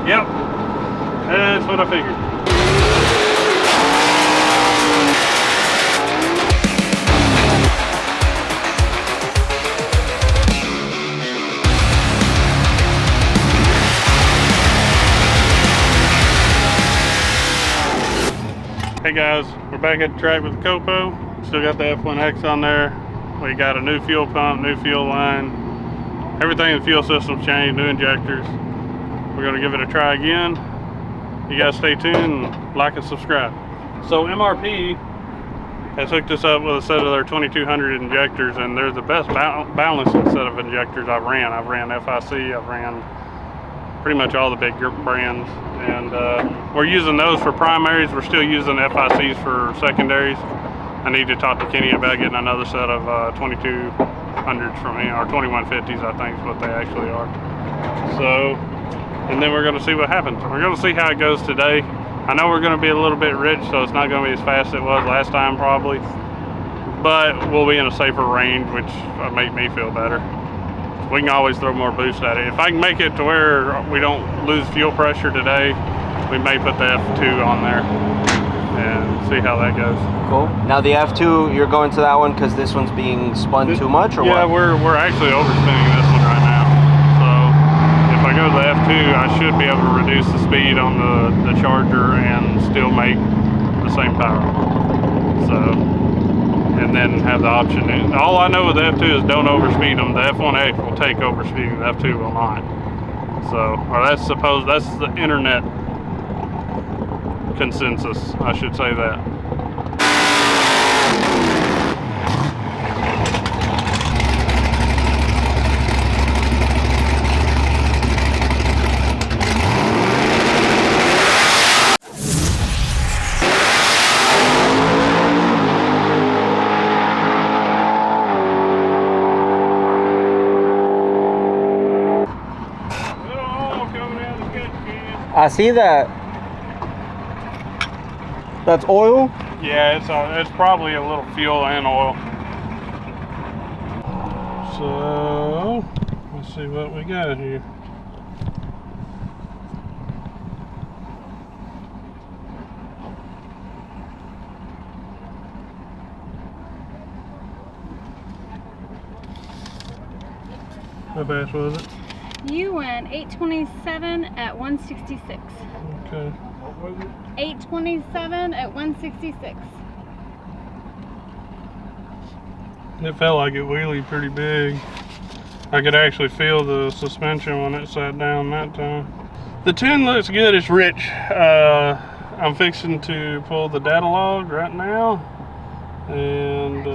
Yep, that's what I figured. Hey guys, we're back at the track with the COPO. Still got the F1X on there. We got a new fuel pump, new fuel line. Everything in the fuel system's changed, new injectors. We're gonna give it a try again. You guys stay tuned, like and subscribe. So MRP has hooked us up with a set of their 2200 injectors, and they're the best balancing set of injectors I've ran. I've ran FIC, I've ran pretty much all the big brands, and we're using those for primaries. We're still using FICs for secondaries. I need to talk to Kenny about getting another set of 2200s from him, or 2150s I think is what they actually are. So, and then we're going to see what happens. We're going to see how it goes today. I know we're going to be a little bit rich, so it's not going to be as fast as it was last time probably, but we'll be in a safer range, which will make me feel better. We can always throw more boost at it. If I can make it to where we don't lose fuel pressure today, we may put the F2 on there and see how that goes. Cool. Now the F2, you're going to that one because this one's being spun too much, or what? Yeah, we're actually overspinning this one right now. So if I go to the F2, I should be able to reduce the speed on the Charger and still make the same power. So, and then have the option. All I know with the F2 is don't overspeed them. The F1X will take overspeeding, the F2 will not. So, or that's the internet consensus, I should say that. I see that. That's oil? Yeah, it's probably a little fuel and oil. So, let's see what we got here. How fast was it? You went 827 at 166. Okay. 827 at 166. It felt like it wheelied pretty big. I could actually feel the suspension when it sat down that time. The tune looks good, it's rich. I'm fixing to pull the data log right now. And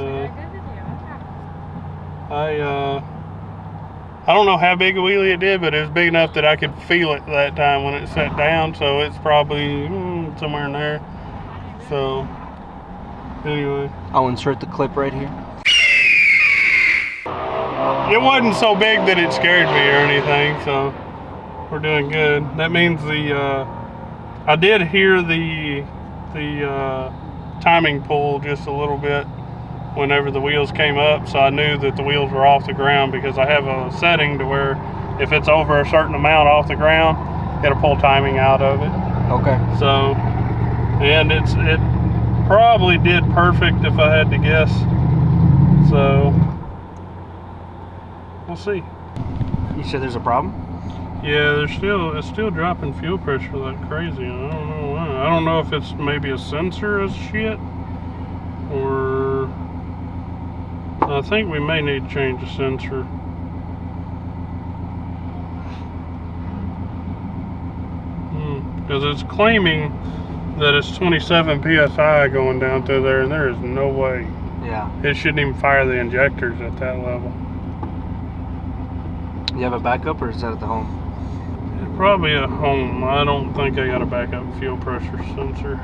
I don't know how big a wheelie it did, but it was big enough that I could feel it that time when it sat down, so it's probably somewhere in there. So, anyway. I'll insert the clip right here. It wasn't so big that it scared me or anything, so we're doing good. That means I did hear the timing pull just a little bit whenever the wheels came up, so I knew that the wheels were off the ground, because I have a setting to where if it's over a certain amount off the ground, it'll pull timing out of it. Okay. So, and it probably did perfect if I had to guess. So, we'll see. You said there's a problem? Yeah, it's still dropping fuel pressure like crazy. I don't know why. I don't know if it's maybe a sensor as shit, or I think we may need to change the sensor. Because it's claiming that it's 27 PSI going down through there, and there is no way. Yeah. It shouldn't even fire the injectors at that level. You have a backup, or is that at the home? Probably at home. I don't think I got a backup fuel pressure sensor.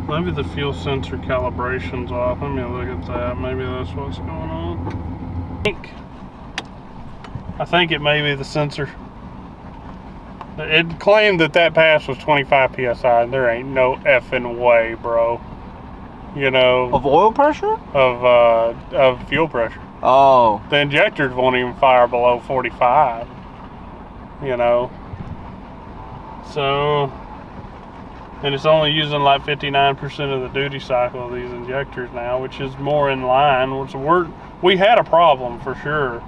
Maybe the fuel sensor calibration's off. Let me look at that. Maybe that's what's going on. I think it may be the sensor. It claimed that pass was 25 psi. There ain't no effing way, bro. You know, Of oil pressure? of fuel pressure. Oh. The injectors won't even fire below 45. You know, so, and it's only using like 59% of the duty cycle of these injectors now, which is more in line. So we had a problem for sure,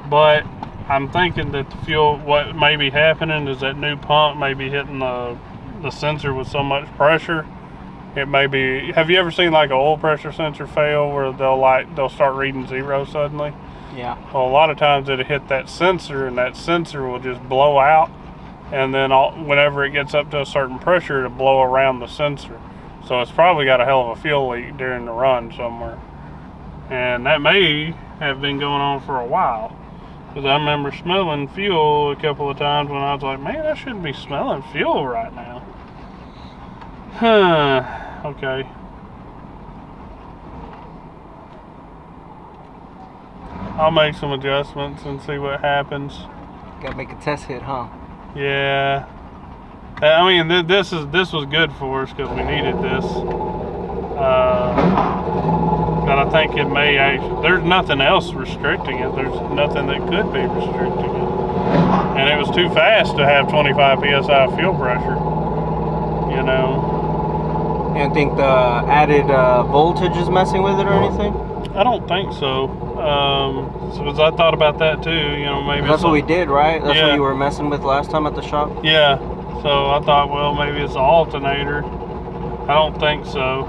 but I'm thinking that the fuel, what may be happening is that new pump may be hitting the sensor with so much pressure. It may be. Have you ever seen like an oil pressure sensor fail where they'll start reading 0 suddenly? Yeah. Well, a lot of times it'll hit that sensor, and that sensor will just blow out, and then whenever it gets up to a certain pressure, it'll blow around the sensor. So it's probably got a hell of a fuel leak during the run somewhere, and that may have been going on for a while. Because I remember smelling fuel a couple of times when I was like, man, I shouldn't be smelling fuel right now. Okay. I'll make some adjustments and see what happens. Gotta make a test hit, huh? Yeah. I mean, this was good for us because we needed this. But I think it may actually, there's nothing else restricting it. There's nothing that could be restricting it. And it was too fast to have 25 psi fuel pressure. You know. You don't think the added voltage is messing with it or anything? I don't think so. So I thought about that too. You know, maybe that's what we did, right? That's yeah. what you were messing with last time at the shop. Yeah. So I thought, well, maybe it's the alternator. I don't think so.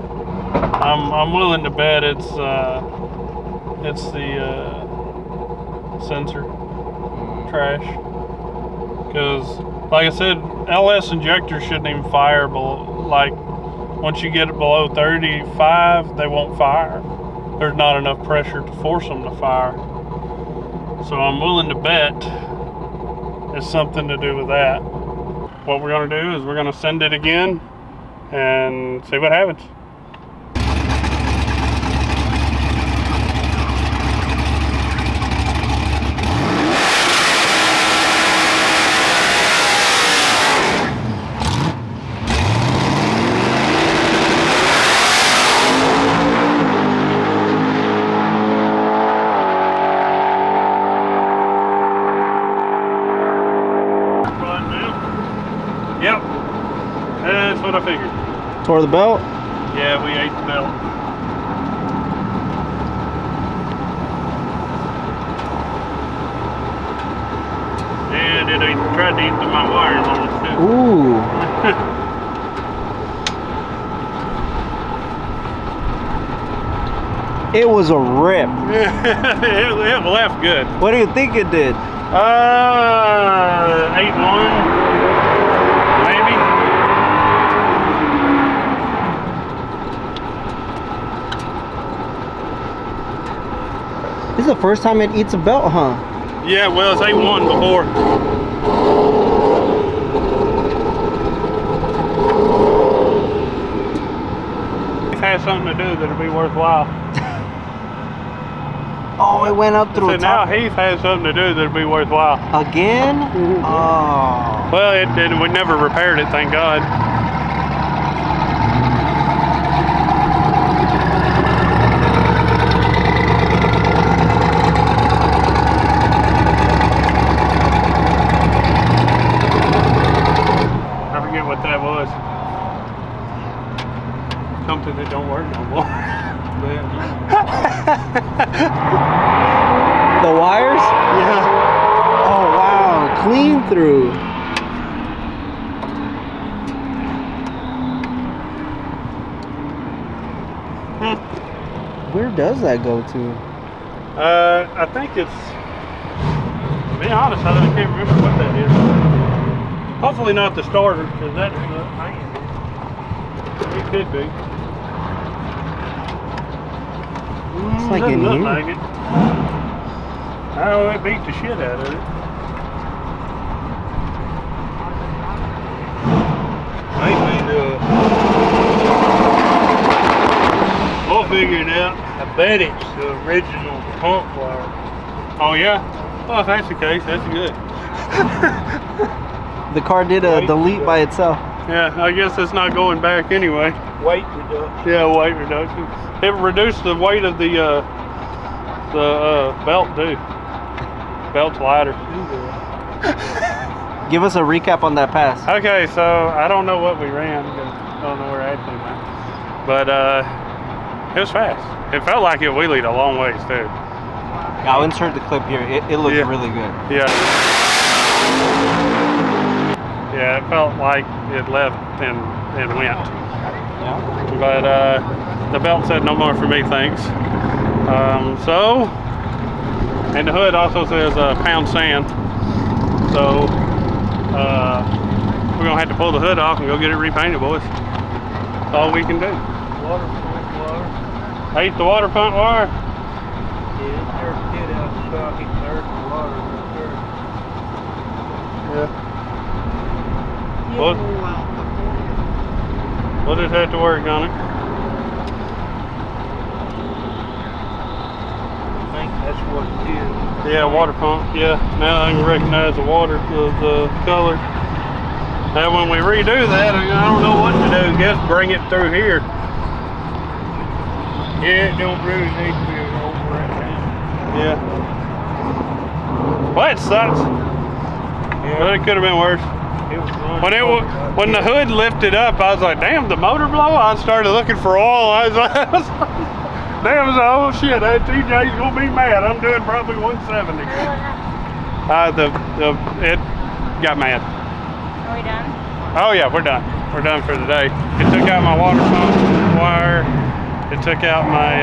I'm willing to bet it's the sensor trash. Because, like I said, LS injectors shouldn't even fire below, like, once you get it below 35, they won't fire. There's not enough pressure to force them to fire. So I'm willing to bet it's something to do with that. What we're going to do is we're going to send it again and see what happens. Yep, that's what I figured. Tore the belt? Yeah, we ate the belt. And it tried to eat through my wires on it too. Ooh. It was a rip. It left good. What do you think it did? 8-1. Maybe. This is the first time it eats a belt, huh? Yeah, well, it's 8-1 before. It has something to do that'll be worthwhile. Oh, it went up through So the now top. Heath has something to do that'll be worthwhile. Again? Oh. Well, it didn't. We never repaired it, thank God. I forget what that was. Something that don't work no more. The wires? Yeah. Oh, wow. Clean through. Where does that go to? I think it's, to be honest, I can't remember what that is. Hopefully not the starter, because that's the fan. It could be. It's like Doesn't in look here. like it. Oh, it beat the shit out of it. We'll figure it out. I bet it's the original pump wire. Oh yeah? Well, if that's the case, that's good. The car did a delete by itself. Yeah, I guess it's not going back anyway. Weight reduction. Yeah, weight reduction. It reduced the weight of the belt too. Belt's lighter. Give us a recap on that pass. Okay, so I don't know what we ran. I don't know where I actually went. But it was fast. It felt like it wheelied a long ways too. I'll insert the clip here. It looks really good. Yeah. Yeah, it felt like it left and went. Yeah. But the belt said no more for me, thanks. And the hood also says pound sand. So we're gonna have to pull the hood off and go get it repainted, boys. That's all we can do. Water pump wire. Ate the water pump wire. Yeah, there's a kid out the socket. There's the water right there. Yeah. We'll just have to work on it. I think that's what it is. Yeah, water pump. Yeah, now I can recognize the water, the color. Now when we redo that, I don't know what to do. Guess bring it through here. Yeah, it don't really need to be over right now. Yeah. Well, it sucks. Yeah. But it could have been worse. It was When the hood lifted up, I was like, damn, the motor blow? I started looking for oil. I was like, damn, oh shit, that TJ's gonna be mad. I'm doing probably 170. It got mad. Are we done? Oh yeah, we're done. We're done for the day. It took out my water pump wire. It took out my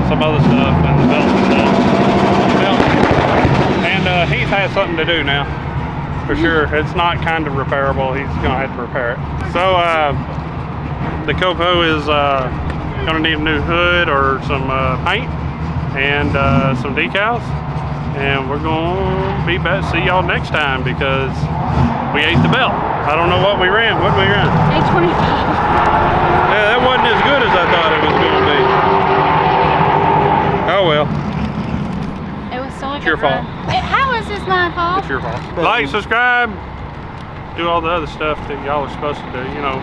some other stuff and the belt stuff. And Heath has something to do now. For sure, it's not kind of repairable. He's gonna have to repair it. So the COPO is gonna need a new hood or some paint and some decals. And we're gonna be back. See y'all next time because we ate the belt. I don't know what we ran. What did we run? 825. Yeah, that wasn't as good as I thought it was gonna be. Oh well. It was so It's your fault. How is this my fault? It's your fault. Like, subscribe, do all the other stuff that y'all are supposed to do. You know,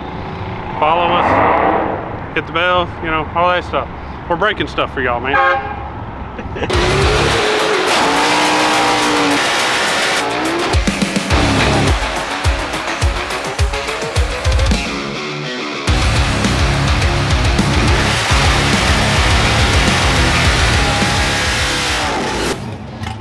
follow us, hit the bell, you know, all that stuff. We're breaking stuff for y'all, man.